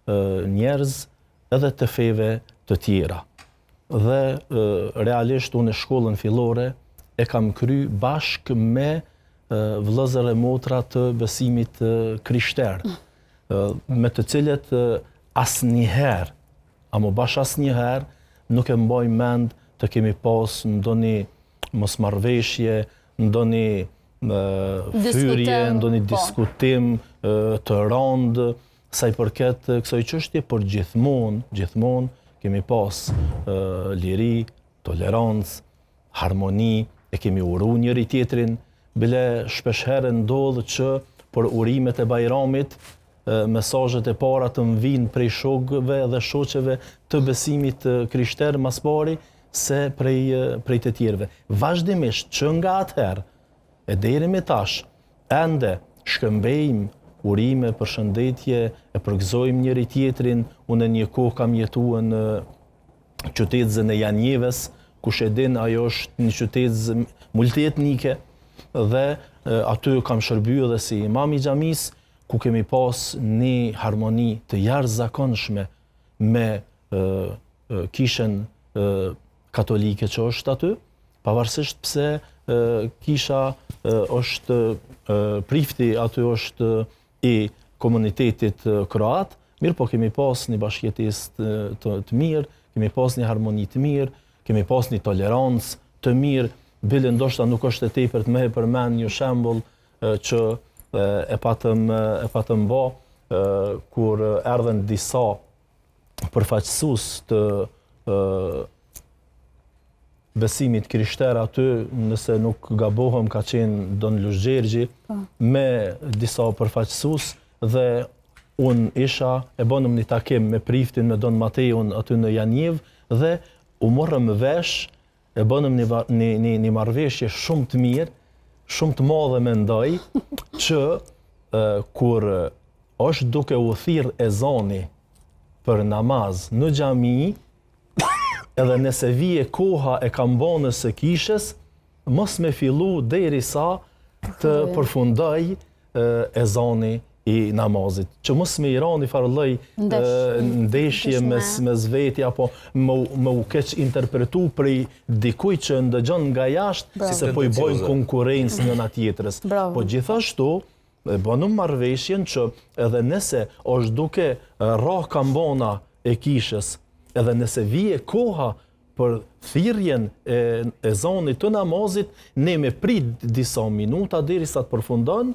njerëz edhe të feve të tjera. Dhe realisht unë shkollën fillore e kam kry bashkë me vëllezër e motra të besimit krishter, me të cilët asnjëherë, ama bash asnjëherë nuk e mbaj mend të kemi pas ndonjë mosmarrveshje, ndonjë thyrje, ndonjë diskutim të rëndë sa i përket kësaj çështje, por gjithmonë kemi pas liri, tolerancë, harmoni, e kemi uru njëri tjetrin, bile shpeshherë ndodh që për urimet e Bajramit mesazhet e para të mvinë prej shokëve dhe shoqeve të besimit krishter mas pari se prej të tjerëve. Vazhdimisht që nga atëherë e deri me tash, ende shkëmbejmë urime, përshëndetje, e përgëzojmë njëri tjetrin. Unë një kohë kam jetuar në qytetin e Janjevës, kush e din, ajo është një qytet multietnike dhe aty kam shërbyer edhe si imam i xhamisë, ku kemi pas një harmoni të jashtëzakonshme me kishën katolike që është aty, pavarësisht pse kisha është prifti aty është i komunitetit kroat, mirë po kemi pas një bashkëjetesë të mirë, kemi pas një harmoni të mirë, kemi pas një tolerancë të mirë, bile ndoshta nuk është e tepërt më e përmend një shembull që e patëm bë kur erdhen disa përfaqësues të besimit krishter aty, nëse nuk gabohem ka qenë Don Luxhergji, me disa përfaqësues dhe unë e bënëm një takim me priftin me Don Mateun aty në Janjev dhe u morëm vesh, e bënëm një marrëveshje shumë të mirë, shumë të madhe mendoj, që kur është duke u thirr ezani për namaz në xhami, edhe nëse vije koha e kambanës së kishës, mos me fillu derisa të përfundoj ezani i namazit. Që mos me i ra një farë lloj ndeshje mes veti, apo me u keq interpretu prej dikuj që ndëgjon nga jashtë, se po i bojnë konkurrencë njëna tjetrës. Po gjithashtu, bënëm marrëveshjen që edhe nëse është duke ra kambana e kishës, edhe nëse vije koha për thirrjen e ezanit të namazit, ne me prit disa minuta derisa të përfundon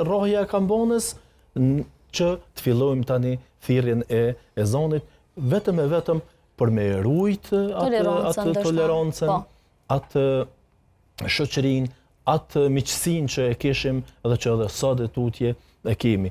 rrahja e kambanës, që të fillojmë tani thirrjen e ezanit, vetëm e vetëm për me rujt atë tolerancën, atë shoqërinë, atë miqësinë që e kishim dhe që edhe sot e tutje e kemi.